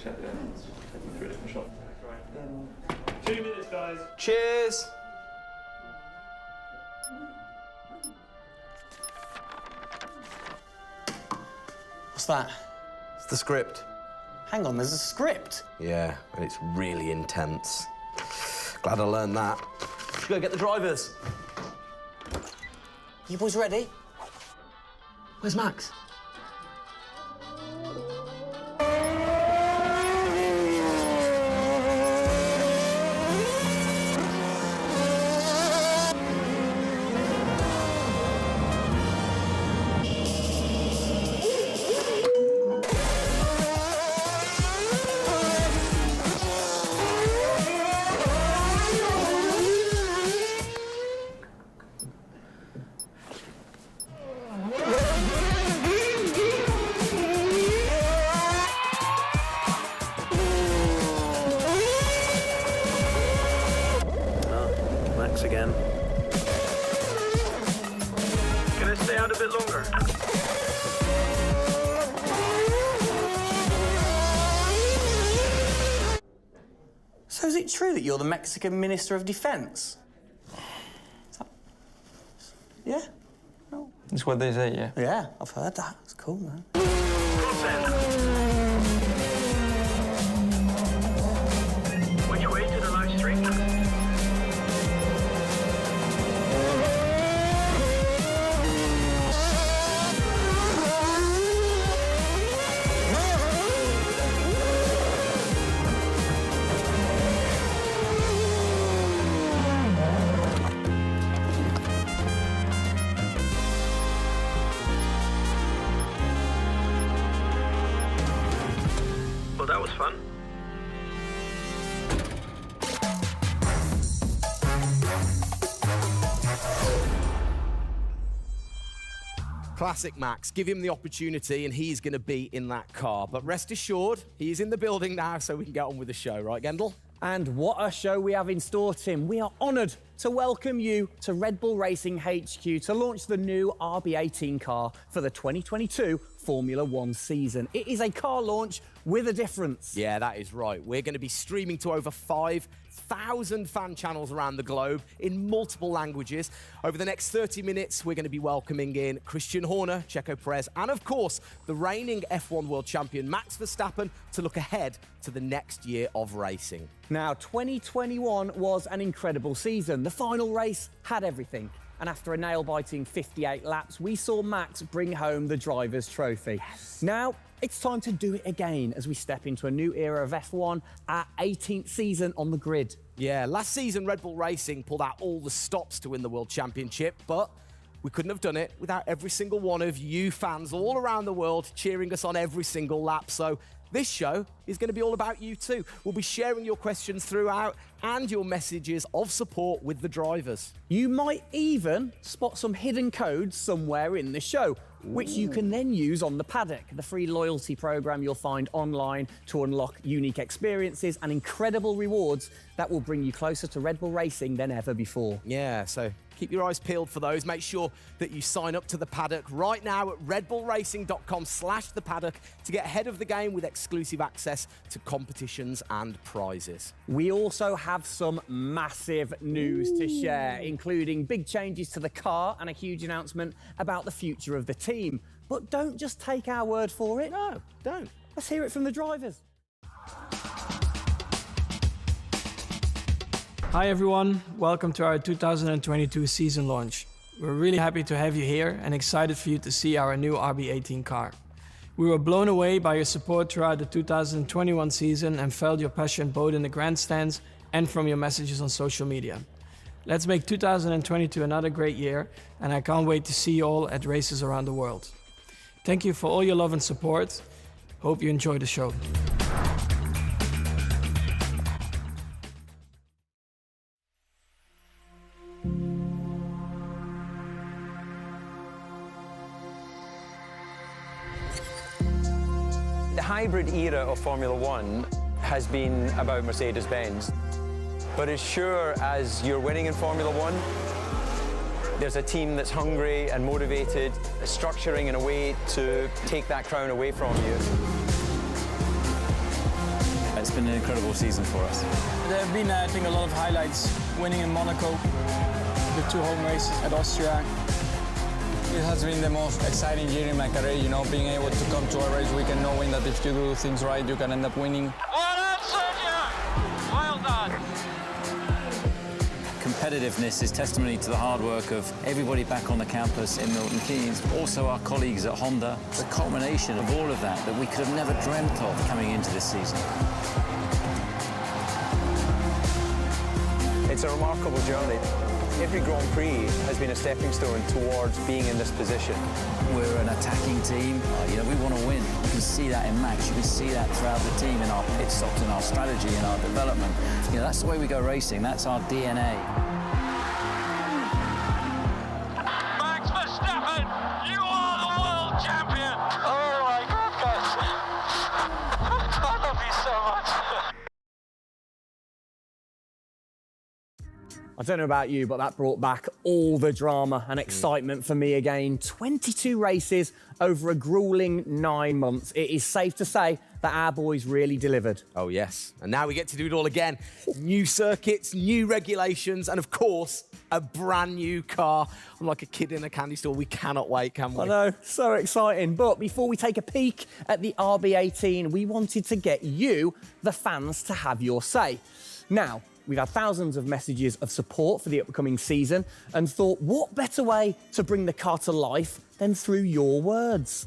check it. Take me through a different shot. Right. 2 minutes, guys. Cheers. What's that? It's the script. Hang on, there's a script. Yeah, and it's really intense. Glad I learned that. Let's go get the drivers. You boys ready? Where's Max? Again. Can I stay out a bit longer? So is it true that you're the Mexican Minister of Defense? Yeah? No. That's what they say, yeah. Yeah, I've heard that. It's cool, man. Which way to the live stream? Well, that was fun. Classic Max. Give him the opportunity and he's going to be in that car. But rest assured, he's in the building now, so we can get on with the show, right, Gendel? And what a show we have in store, Tim. We are honoured to welcome you to Red Bull Racing HQ to launch the new RB18 car for the 2022 Formula One season. It is a car launch with a difference. Yeah, that is right. We're going to be streaming to over 5,000 fan channels around the globe in multiple languages. Over the next 30 minutes, we're going to be welcoming in Christian Horner, Checo Perez, and of course, the reigning F1 world champion Max Verstappen to look ahead to the next year of racing. Now, 2021 was an incredible season. The final race had everything. And after a nail-biting 58 laps, we saw Max bring home the Drivers' Trophy. Yes. Now, it's time to do it again as we step into a new era of F1, our 18th season on the grid. Yeah, last season Red Bull Racing pulled out all the stops to win the World Championship, but we couldn't have done it without every single one of you fans all around the world cheering us on every single lap. So this show is going to be all about you too. We'll be sharing your questions throughout and your messages of support with the drivers. You might even spot some hidden codes somewhere in the show, which you can then use on the Paddock, the free loyalty program you'll find online to unlock unique experiences and incredible rewards that will bring you closer to Red Bull Racing than ever before. Yeah, so keep your eyes peeled for those. Make sure that you sign up to the Paddock right now at redbullracing.com/the Paddock to get ahead of the game with exclusive access to competitions and prizes. We also have some massive news to share, including big changes to the car and a huge announcement about the future of the team. But don't just take our word for it. No, don't. Let's hear it from the drivers. Hi everyone, welcome to our 2022 season launch. We're really happy to have you here and excited for you to see our new RB18 car. We were blown away by your support throughout the 2021 season and felt your passion both in the grandstands and from your messages on social media. Let's make 2022 another great year, and I can't wait to see you all at races around the world. Thank you for all your love and support. Hope you enjoy the show. The hybrid era of Formula One has been about Mercedes-Benz. But as sure as you're winning in Formula One, there's a team that's hungry and motivated, structuring in a way to take that crown away from you. been an incredible season for us. There have been, I think, a lot of highlights. Winning in Monaco, the 2 home races at Austria. It has been the most exciting year in my career, you know, being able to come to a race weekend knowing that if you do things right, you can end up winning. Well done, Sergio! Well done. Competitiveness is testimony to the hard work of everybody back on the campus in Milton Keynes, also our colleagues at Honda. It's a culmination of all of that we could have never dreamt of coming into this season. It's a remarkable journey. Every Grand Prix has been a stepping stone towards being in this position. We're an attacking team. You know, we want to win. You can see that in Max. You can see that throughout the team, in our pit stops, in our strategy, in our development. You know, that's the way we go racing. That's our DNA. Max Verstappen, you are the world champion! Oh my God, guys. I love you so much. I don't know about you, but that brought back all the drama and excitement for me again. 22 races over a grueling 9 months. It is safe to say that our boys really delivered. Oh, yes. And now we get to do it all again. New circuits, new regulations, and of course, a brand new car. I'm like a kid in a candy store. We cannot wait, can we? I know, so exciting. But before we take a peek at the RB18, we wanted to get you, the fans, to have your say. Now, we've had thousands of messages of support for the upcoming season and thought, what better way to bring the car to life than through your words?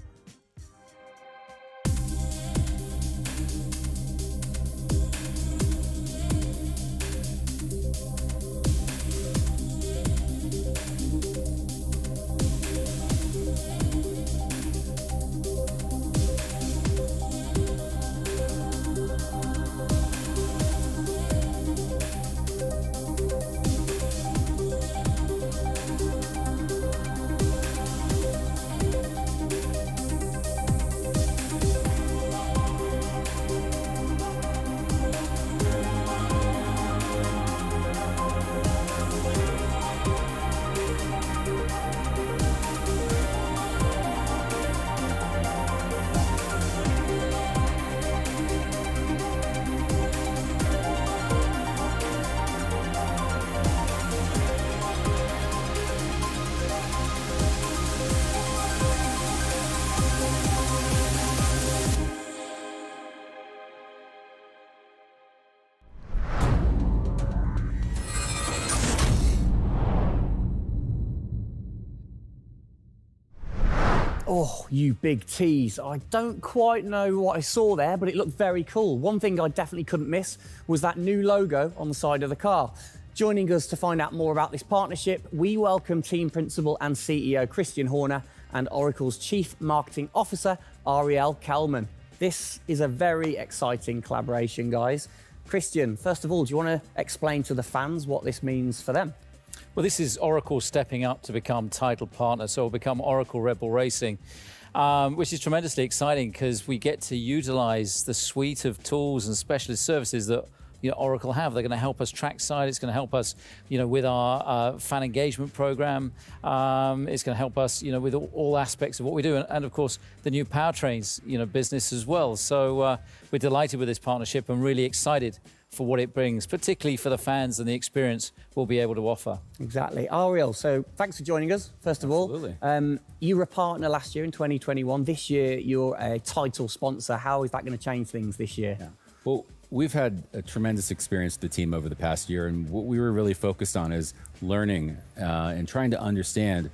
Oh, you big tease. I don't quite know what I saw there, but it looked very cool. One thing I definitely couldn't miss was that new logo on the side of the car. Joining us to find out more about this partnership, we welcome Team Principal and CEO Christian Horner and Oracle's Chief Marketing Officer, Ariel Kelman. This is a very exciting collaboration, guys. Christian, first of all, do you want to explain to the fans what this means for them? Well, this is Oracle stepping up to become title partner, so it'll become Oracle Red Bull Racing, which is tremendously exciting because we get to utilize the suite of tools and specialist services that Oracle have. They're going to help us trackside. It's going to help us, with our fan engagement program. It's going to help us, with all aspects of what we do, and of course the new powertrains, business as well. So we're delighted with this partnership and really excited for what it brings, particularly for the fans and the experience we'll be able to offer. Exactly. Ariel, so thanks for joining us, first of all. Absolutely. You were a partner last year in 2021. This year, you're a title sponsor. How is that going to change things this year? Yeah. Well, we've had a tremendous experience with the team over the past year, and what we were really focused on is learning and trying to understand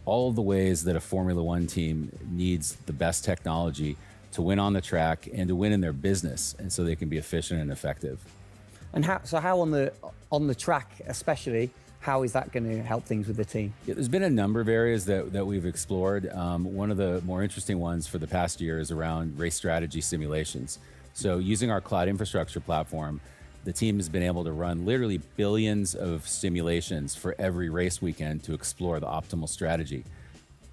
all of the ways that a Formula One team needs the best technology to win on the track and to win in their business, and so they can be efficient and effective. And how on the track especially, how is that going to help things with the team? Yeah, there's been a number of areas that we've explored. One of the more interesting ones for the past year is around race strategy simulations. So using our cloud infrastructure platform, the team has been able to run literally billions of simulations for every race weekend to explore the optimal strategy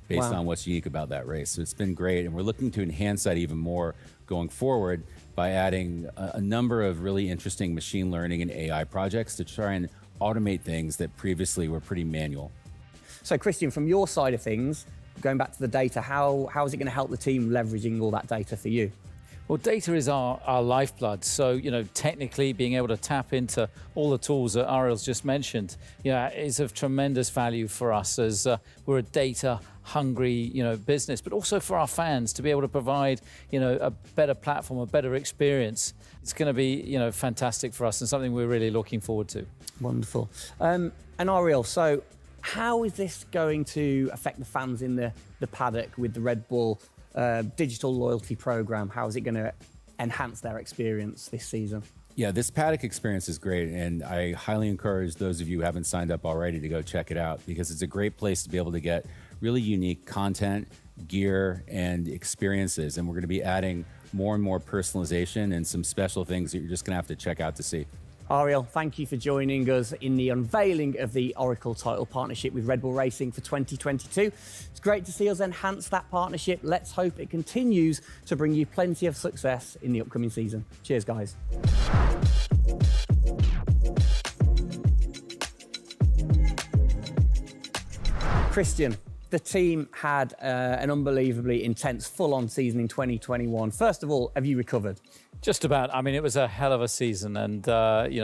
based on what's unique about that race. So it's been great, and we're looking to enhance that even more going forward by adding a number of really interesting machine learning and AI projects to try and automate things that previously were pretty manual. So Christian, from your side of things, going back to the data, how is it going to help the team leveraging all that data for you? Well, data is our lifeblood. So, you know, technically being able to tap into all the tools that Ariel's just mentioned, is of tremendous value for us as we're a data-hungry, business, but also for our fans to be able to provide, a better platform, a better experience. It's going to be, fantastic for us and something we're really looking forward to. Wonderful. And Ariel, so how is this going to affect the fans in the paddock with the Red Bull digital loyalty program? How is it going to enhance their experience this season? Yeah, this paddock experience is great, and I highly encourage those of you who haven't signed up already to go check it out, because it's a great place to be able to get really unique content, gear, and experiences. And we're going to be adding more and more personalization and some special things that you're just going to have to check out to see. Ariel, thank you for joining us in the unveiling of the Oracle title partnership with Red Bull Racing for 2022. It's great to see us enhance that partnership. Let's hope it continues to bring you plenty of success in the upcoming season. Cheers, guys. Christian, the team had an unbelievably intense, full-on season in 2021. First of all, have you recovered? Just about. I mean, it was a hell of a season and,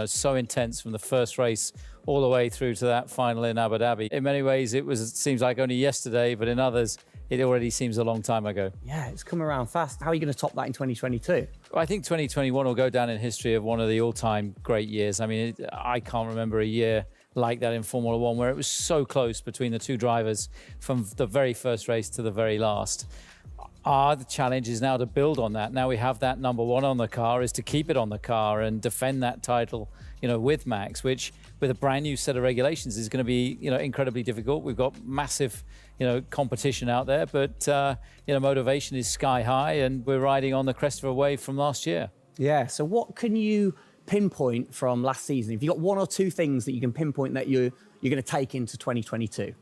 so intense from the first race all the way through to that final in Abu Dhabi. In many ways, it seems like only yesterday, but in others, it already seems a long time ago. Yeah, it's come around fast. How are you going to top that in 2022? Well, I think 2021 will go down in history of one of the all-time great years. I mean, I can't remember a year like that in Formula One where it was so close between the two drivers from the very first race to the very last. The challenge is now to build on that. Now we have that number one on the car, is to keep it on the car and defend that title, with Max, which with a brand new set of regulations is going to be, incredibly difficult. We've got massive, competition out there, but, motivation is sky high and we're riding on the crest of a wave from last year. Yeah, so what can you pinpoint from last season? If you've got one or two things that you can pinpoint that you're going to take into 2022?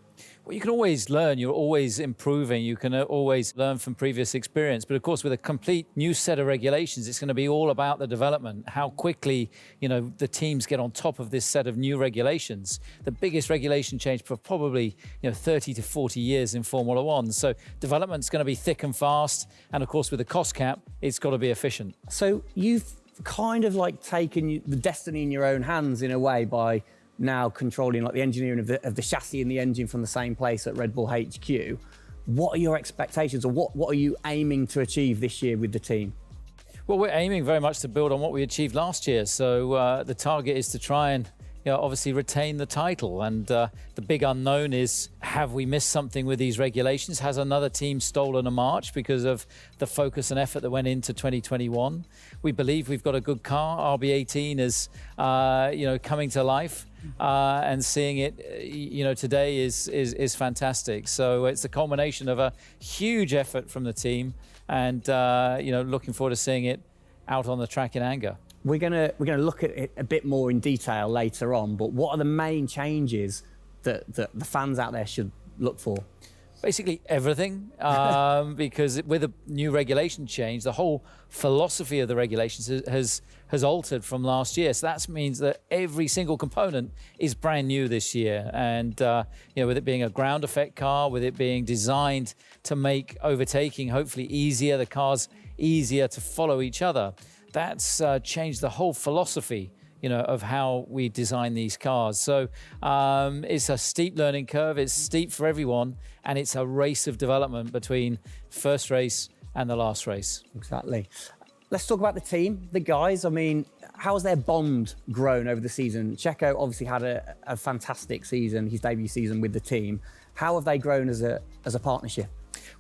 Well, you can always learn. You're always improving. You can always learn from previous experience. But of course, with a complete new set of regulations, it's going to be all about the development, how quickly, the teams get on top of this set of new regulations. The biggest regulation change for probably, 30 to 40 years in Formula One. So development's going to be thick and fast. And of course, with the cost cap, it's got to be efficient. So you've kind of like taken the destiny in your own hands in a way by now controlling like the engineering of the chassis and the engine from the same place at Red Bull HQ. What are your expectations, or what are you aiming to achieve this year with the team? Well, we're aiming very much to build on what we achieved last year. So the target is to try and obviously retain the title. And the big unknown is, have we missed something with these regulations? Has another team stolen a march because of the focus and effort that went into 2021? We believe we've got a good car. RB18 is, coming to life. And seeing it, today is fantastic. So it's a culmination of a huge effort from the team, and looking forward to seeing it out on the track in anger. We're gonna look at it a bit more in detail later on. But what are the main changes that the fans out there should look for? Basically everything, because with a new regulation change, the whole philosophy of the regulations has altered from last year. So that means that every single component is brand new this year. And with it being a ground effect car, with it being designed to make overtaking hopefully easier, the cars easier to follow each other, that's changed the whole philosophy of how we design these cars. So it's a steep learning curve. It's steep for everyone, and it's a race of development between first race and the last race. Exactly. Let's talk about the team, the guys. I mean, how has their bond grown over the season? Checo obviously had a fantastic season, his debut season with the team. How have they grown as a partnership?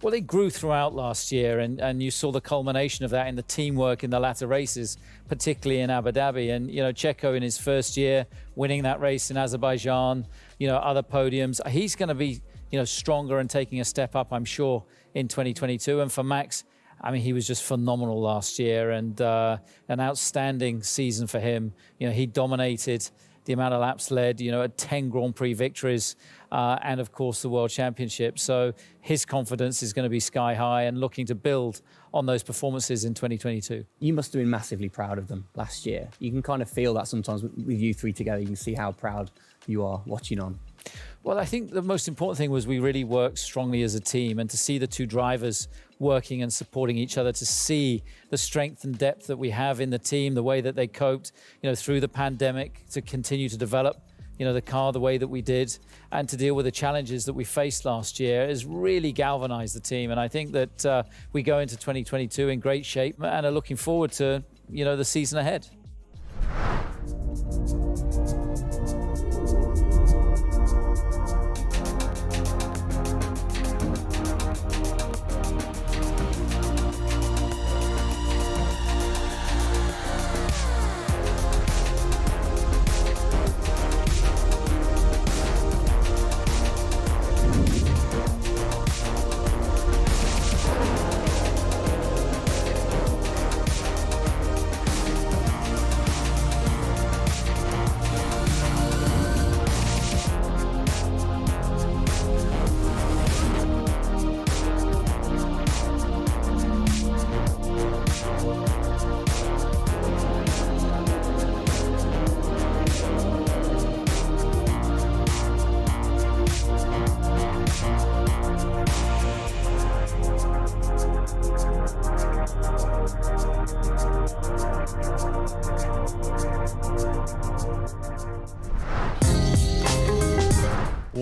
Well, they grew throughout last year, and you saw the culmination of that in the teamwork in the latter races, particularly in Abu Dhabi. And, Checo in his first year, winning that race in Azerbaijan, other podiums. He's going to be, stronger and taking a step up, I'm sure, in 2022. And for Max, I mean, he was just phenomenal last year, and an outstanding season for him. He dominated the amount of laps led, at 10 Grand Prix victories, and of course the World Championship. So his confidence is going to be sky high and looking to build on those performances in 2022. You must have been massively proud of them last year. You can kind of feel that sometimes with you three together. You can see how proud you are watching on. Well, I think the most important thing was we really worked strongly as a team, and to see the two drivers working and supporting each other, to see the strength and depth that we have in the team, the way that they coped, through the pandemic, to continue to develop, the car the way that we did, and to deal with the challenges that we faced last year has really galvanized the team. And I think that we go into 2022 in great shape and are looking forward to, the season ahead.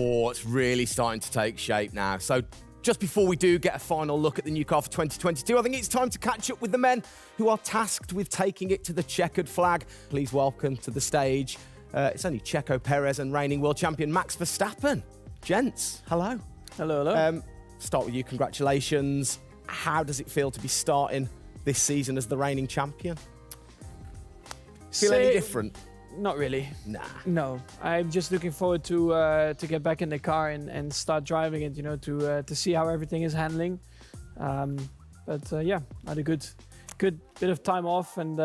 Oh, it's really starting to take shape now. So just before we do get a final look at the new car for 2022, I think it's time to catch up with the men who are tasked with taking it to the checkered flag. Please welcome to the stage, it's only Checo Perez and reigning world champion Max Verstappen. Gents, hello. Hello, hello. Start with you, congratulations. How does it feel to be starting this season as the reigning champion? Feel any different? Not really. Nah. No, I'm just looking forward to get back in the car and start driving it. To see how everything is handling. Yeah, I had a good bit of time off and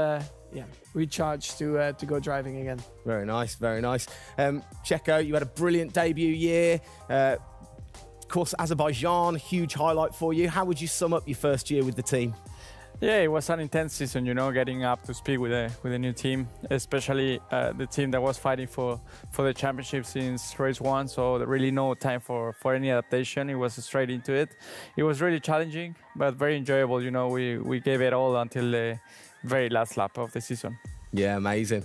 recharge to go driving again. Very nice, very nice. Checo, you had a brilliant debut year. Of course, Azerbaijan, huge highlight for you. How would you sum up your first year with the team? Yeah, it was an intense season, getting up to speed with a new team, especially the team that was fighting for the championship since race one. So really no time for any adaptation. It was straight into it. It was really challenging, but very enjoyable. We gave it all until the very last lap of the season. Yeah, amazing.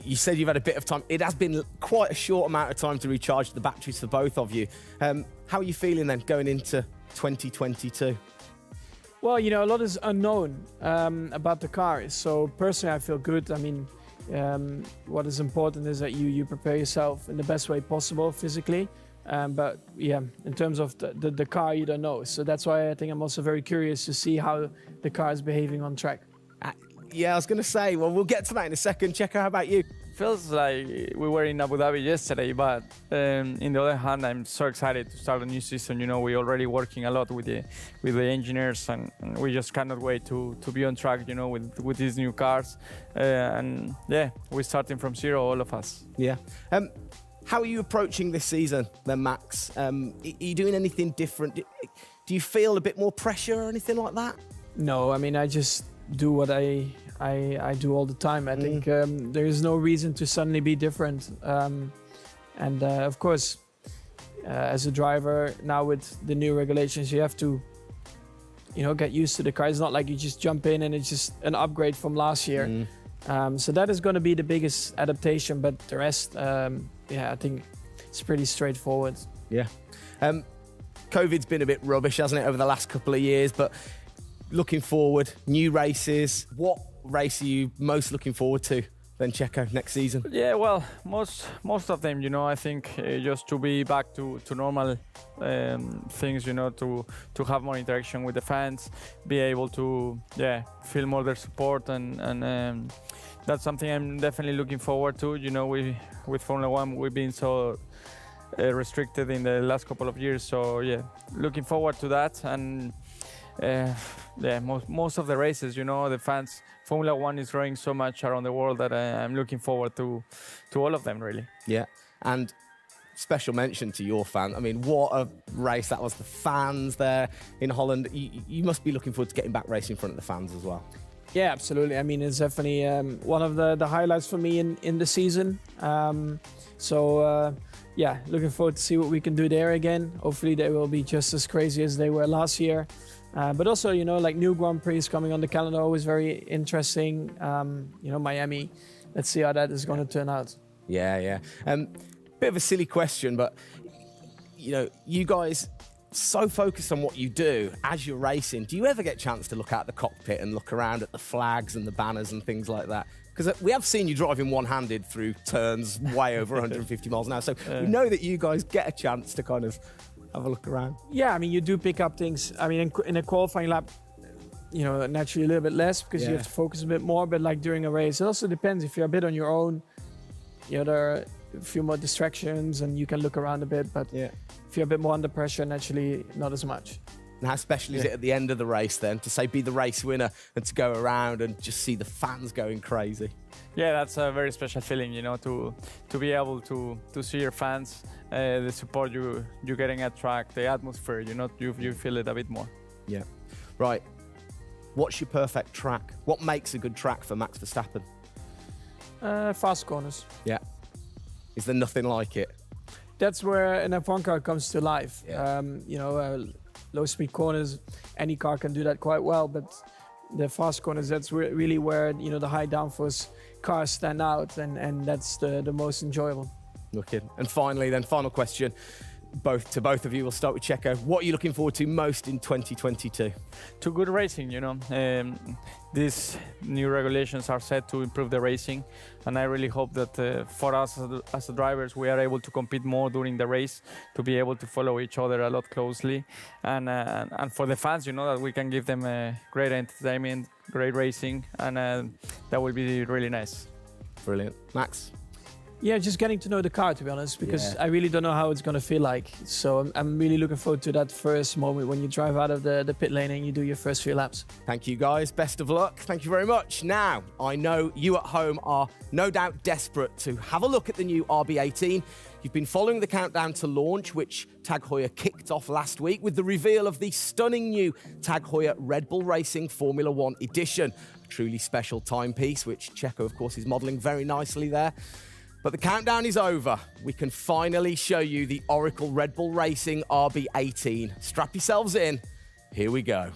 You said you've had a bit of time. It has been quite a short amount of time to recharge the batteries for both of you. How are you feeling then going into 2022? Well, a lot is unknown about the car. So personally, I feel good. I mean, what is important is that you prepare yourself in the best way possible physically. But yeah, in terms of the car, you don't know. So that's why I think I'm also very curious to see how the car is behaving on track. Yeah, I was going to say, well, we'll get to that in a second. Checo, how about you? Feels like we were in Abu Dhabi yesterday, but in the other hand, I'm so excited to start a new season. We're already working a lot with the engineers, and we just cannot wait to be on track, with these new cars. And yeah, we're starting from zero, all of us. Yeah. How are you approaching this season then, Max? Are you doing anything different? Do you feel a bit more pressure or anything like that? No, I mean, I just do what I do all the time. I think there is no reason to suddenly be different. Of course, as a driver now with the new regulations, you have to, get used to the car. It's not like you just jump in and it's just an upgrade from last year. So that is going to be the biggest adaptation. But the rest, I think it's pretty straightforward. Yeah. COVID's been a bit rubbish, hasn't it, over the last couple of years? But looking forward, new races. What race are you most looking forward to then, Checo, next season? Yeah, well, most of them, I think just to be back to normal things, to have more interaction with the fans, be able to, feel more their support, and that's something I'm definitely looking forward to. With Formula One, we've been so restricted in the last couple of years, so yeah, looking forward to that. And most of the races, the fans, Formula One is growing so much around the world that I'm looking forward to all of them, really. Yeah, and special mention to your fan. I mean, what a race that was. The fans there in Holland. You must be looking forward to getting back racing in front of the fans as well. Yeah, absolutely. I mean, it's definitely one of the highlights for me in the season. Yeah, looking forward to see what we can do there again. Hopefully they will be just as crazy as they were last year. But also, you know, like new Grand Prix coming on the calendar, always very interesting. You know, Miami, let's see how that is going to turn out. Yeah. Bit of a silly question, but, you know, you guys so focused on what you do as you're racing. Do you ever get a chance to look out the cockpit and look around at the flags and the banners and things like that? Because we have seen you driving one-handed through turns way over 150 miles an hour. So we know that you guys get a chance to kind of have a look around. Yeah, I mean, you do pick up things. I mean, in a qualifying lap, you know, naturally a little bit less because you have to focus a bit more. But like during a race, it also depends. If you're a bit on your own, you know, there are a few more distractions and you can look around a bit. But if you're a bit more under pressure, naturally not as much. And how special is it at the end of the race then to say be the race winner and to go around and just see the fans going crazy? Yeah, that's a very special feeling, you know, to be able to see your fans, the support you're getting at track, the atmosphere, you know, you feel it a bit more. Yeah. Right. What's your perfect track? What makes a good track for Max Verstappen? Fast corners. Yeah. Is there nothing like it? That's where an F1 car comes to life. Yeah. You know, low-speed corners, any car can do that quite well, but the fast corners, that's really where, you know, the high downforce cars stand out, and that's the most enjoyable. Looking. And finally, then, final question, to both of you. We'll start with Checo. What are you looking forward to most in 2022? To good racing, you know. These new regulations are set to improve the racing, and I really hope that for us as the drivers, we are able to compete more during the race, to be able to follow each other a lot closely, and for the fans, you know, that we can give them great entertainment, great racing, and that will be really nice. Brilliant. Max? Yeah, just getting to know the car, to be honest, because I really don't know how it's going to feel like. So I'm really looking forward to that first moment when you drive out of the pit lane and you do your first few laps. Thank you, guys. Best of luck. Thank you very much. Now, I know you at home are no doubt desperate to have a look at the new RB18. You've been following the countdown to launch, which Tag Heuer kicked off last week with the reveal of the stunning new Tag Heuer Red Bull Racing Formula One edition. A truly special timepiece, which Checo, of course, is modelling very nicely there. But the countdown is over. We can finally show you the Oracle Red Bull Racing RB18. Strap yourselves in. Here we go.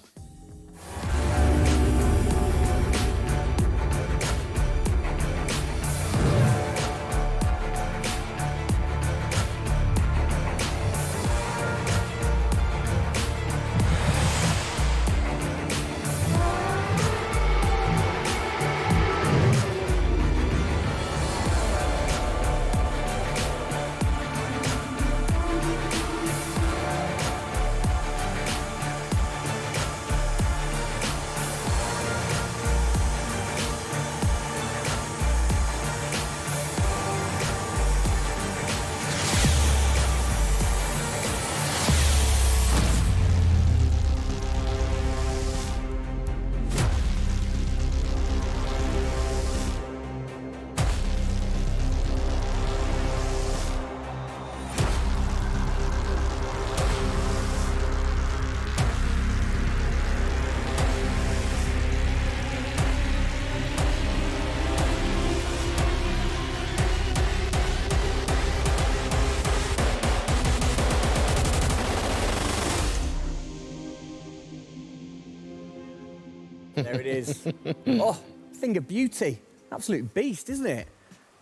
There it is. Oh, thing of beauty. Absolute beast, isn't it?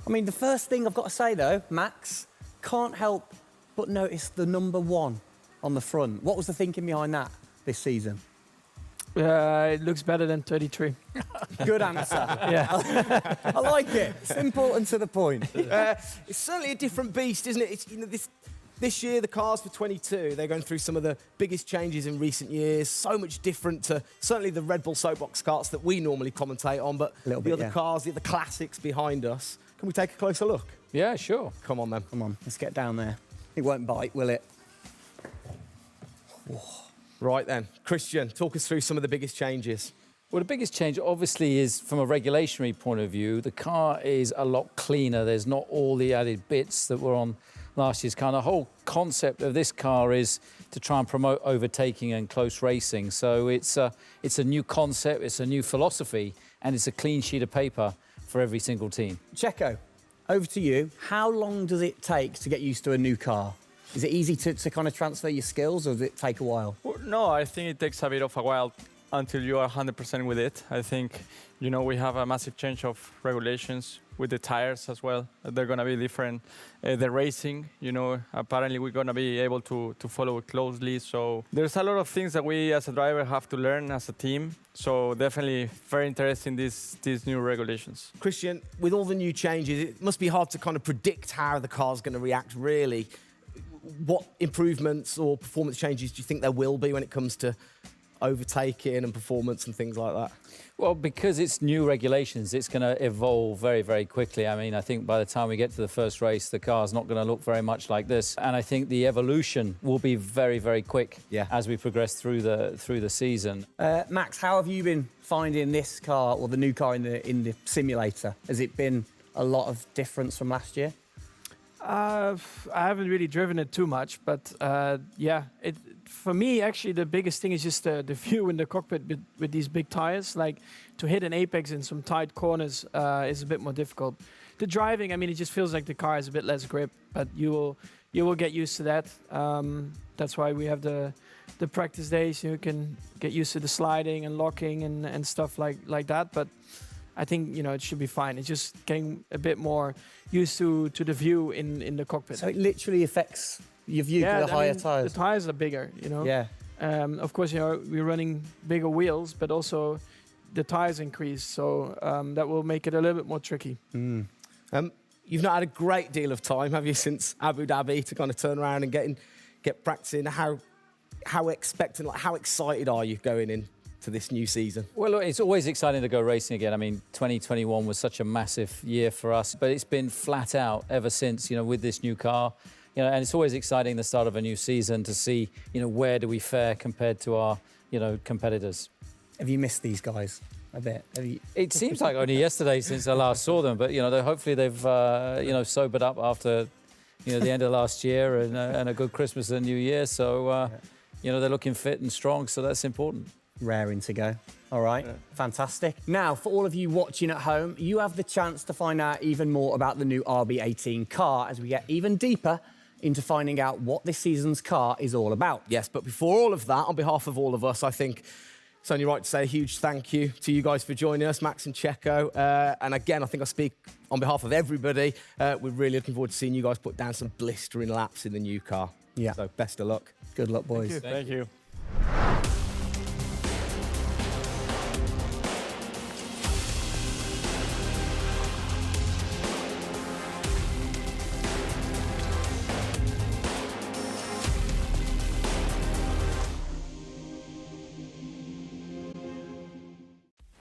I mean, the first thing I've got to say, though, Max, can't help but notice the number 1 on the front. What was the thinking behind that this season? It looks better than 33. Good answer. Yeah. I like it. Simple and to the point. It's certainly a different beast, isn't it? It's, you know, this year, the cars for 22, they're going through some of the biggest changes in recent years. So much different to certainly the Red Bull soapbox karts that we normally commentate on, but the other cars, the classics behind us. Can we take a closer look? Yeah, sure. Come on, then. Come on, let's get down there. It won't bite, will it? Whoa. Right then. Christian, talk us through some of the biggest changes. Well, the biggest change obviously is from a regulatory point of view. The car is a lot cleaner. There's not all the added bits that were on last year's car. The whole concept of this car is to try and promote overtaking and close racing. So it's a new concept, it's a new philosophy, and it's a clean sheet of paper for every single team. Checo, over to you. How long does it take to get used to a new car? Is it easy to kind of transfer your skills, or does it take a while? Well, no, I think it takes a bit of a while until you are 100% with it. I think, you know, we have a massive change of regulations with the tires as well. They're going to be different. The racing, you know, apparently we're going to be able to follow it closely. So there's a lot of things that we as a driver have to learn as a team. So definitely very interesting, these new regulations. Christian, with all the new changes, it must be hard to kind of predict how the car's going to react, really. What improvements or performance changes do you think there will be when it comes to overtaking and performance and things like that? Well, because it's new regulations, it's going to evolve very, very quickly. I mean, I think by the time we get to the first race, the car's not going to look very much like this. And I think the evolution will be very, very quick as we progress through the season. Max, how have you been finding this car, or the new car in the simulator? Has it been a lot of difference from last year? I haven't really driven it too much, but yeah, for me, actually, the biggest thing is just the view in the cockpit with these big tires. Like, to hit an apex in some tight corners is a bit more difficult. The driving, I mean, it just feels like the car has a bit less grip, but you will get used to that. That's why we have the practice days. You can get used to the sliding and locking and stuff like that. But I think, you know, it should be fine. It's just getting a bit more used to the view in the cockpit. So it literally affects your view to the higher tyres? The tyres are bigger, you know. Yeah. Of course, you know, we're running bigger wheels, but also the tyres increase. So that will make it a little bit more tricky. You've not had a great deal of time, have you, since Abu Dhabi to kind of turn around and get practicing? How expectant, like, how excited are you going in to this new season? Well, look, it's always exciting to go racing again. I mean, 2021 was such a massive year for us, but it's been flat out ever since, you know, with this new car. You know, and it's always exciting the start of a new season to see, you know, where do we fare compared to our, you know, competitors. Have you missed these guys a bit? It seems like only yesterday since I last saw them, but, you know, hopefully they've, you know, sobered up after, you know, the end of last year and a good Christmas and New Year. So, you know, they're looking fit and strong, so that's important. Raring to go. All right, fantastic. Now, for all of you watching at home, you have the chance to find out even more about the new RB18 car as we get even deeper into finding out what this season's car is all about. Yes, but before all of that, on behalf of all of us, I think it's only right to say a huge thank you to you guys for joining us, Max and Checo. And again, I think I speak on behalf of everybody. We're really looking forward to seeing you guys put down some blistering laps in the new car. Yeah. So best of luck. Good luck, boys. Thank you.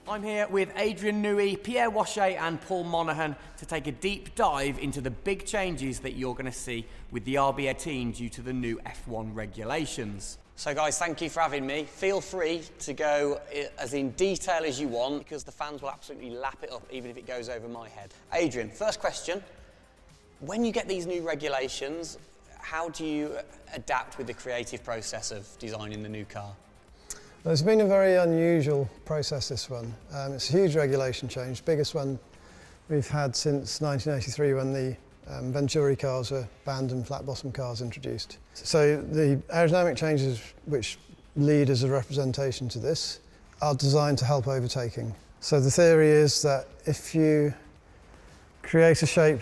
I'm here with Adrian Newey, Pierre Wachet and Paul Monaghan to take a deep dive into the big changes that you're going to see with the RB18 due to the new F1 regulations. So guys, thank you for having me. Feel free to go as in detail as you want, because the fans will absolutely lap it up even if it goes over my head. Adrian, first question. When you get these new regulations, how do you adapt with the creative process of designing the new car? Well, it's been a very unusual process, this one. It's a huge regulation change, biggest one we've had since 1983 when the Venturi cars were banned and flat bottom cars introduced. So the aerodynamic changes which lead as a representation to this are designed to help overtaking. So the theory is that if you create a shape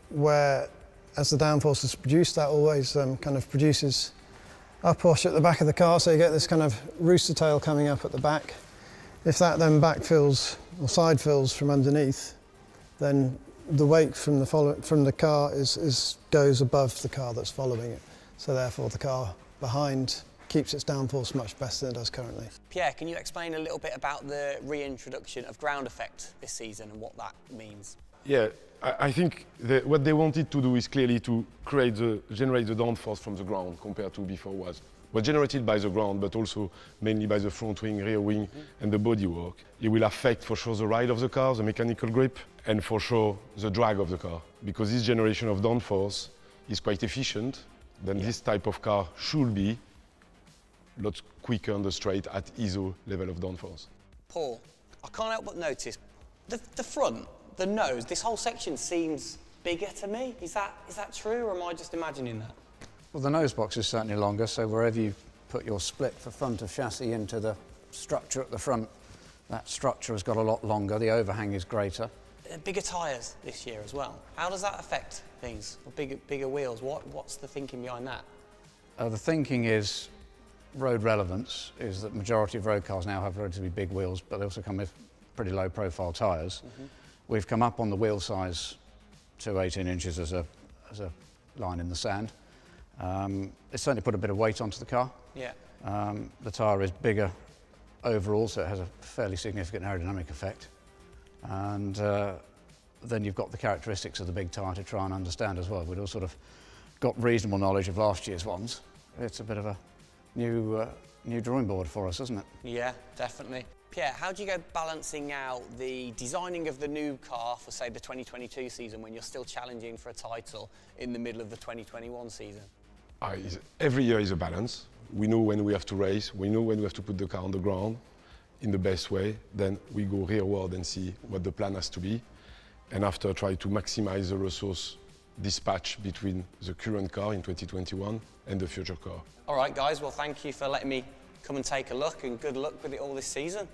where, as the downforce is produced, that always kind of produces a push at the back of the car, so you get this kind of rooster tail coming up at the back. If that then backfills or side fills from underneath, then the weight from the car goes above the car that's following it. So therefore the car behind keeps its downforce much better than it does currently. Pierre, can you explain a little bit about the reintroduction of ground effect this season and what that means? Yeah, I think what they wanted to do is clearly to generate the downforce from the ground compared to before was generated by the ground, but also mainly by the front wing, rear wing, and the bodywork. It will affect for sure the ride of the car, the mechanical grip, and for sure the drag of the car, because this generation of downforce is quite efficient, then this type of car should be a lot quicker on the straight at ISO level of downforce. Paul, I can't help but notice the front, the nose, this whole section seems bigger to me. Is that true, or am I just imagining that? Well, the nose box is certainly longer, so wherever you put your split for front of chassis into the structure at the front, that structure has got a lot longer, the overhang is greater. Bigger tyres this year as well. How does that affect things? Bigger wheels, what's the thinking behind that? The thinking is, road relevance is that majority of road cars now have relatively big wheels, but they also come with pretty low profile tyres. We've come up on the wheel size to 18 inches as a line in the sand. It's certainly put a bit of weight onto the car. Yeah. The tyre is bigger overall, so it has a fairly significant aerodynamic effect. And then you've got the characteristics of the big tyre to try and understand as well. We'd all sort of got reasonable knowledge of last year's ones. It's a bit of a new drawing board for us, isn't it? Yeah, definitely. Pierre, how do you go balancing out the designing of the new car for, say, the 2022 season when you're still challenging for a title in the middle of the 2021 season? Every year is a balance. We know when we have to race, we know when we have to put the car on the ground in the best way. Then we go rearward and see what the plan has to be. And after, try to maximize the resource dispatch between the current car in 2021 and the future car. All right, guys, well, thank you for letting me come and take a look, and good luck with it all this season.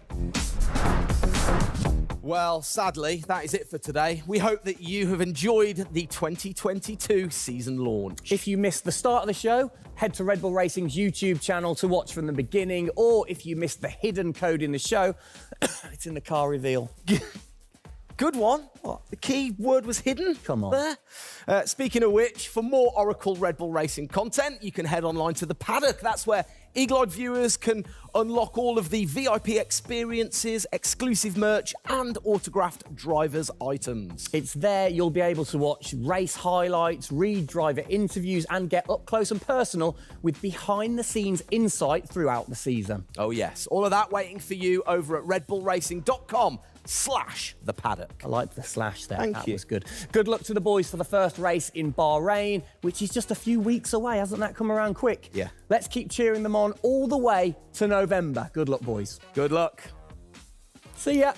Well, sadly, that is it for today. We hope that you have enjoyed the 2022 season launch. If you missed the start of the show, head to Red Bull Racing's YouTube channel to watch from the beginning, or if you missed the hidden code in the show, it's in the car reveal. Good one. What? The key word was hidden? Come on. There. Speaking of which, for more Oracle Red Bull Racing content, you can head online to the paddock. That's where Eagle-eyed viewers can unlock all of the VIP experiences, exclusive merch, and autographed drivers' items. It's there you'll be able to watch race highlights, read driver interviews, and get up close and personal with behind-the-scenes insight throughout the season. Oh yes, all of that waiting for you over at redbullracing.com/the paddock. I liked the slash there. Thank that you. was good. Good luck to the boys for the first race in Bahrain, which is just a few weeks away. Hasn't that come around quick? Yeah. Let's keep cheering them on all the way to November. Good luck, boys. Good luck. See ya.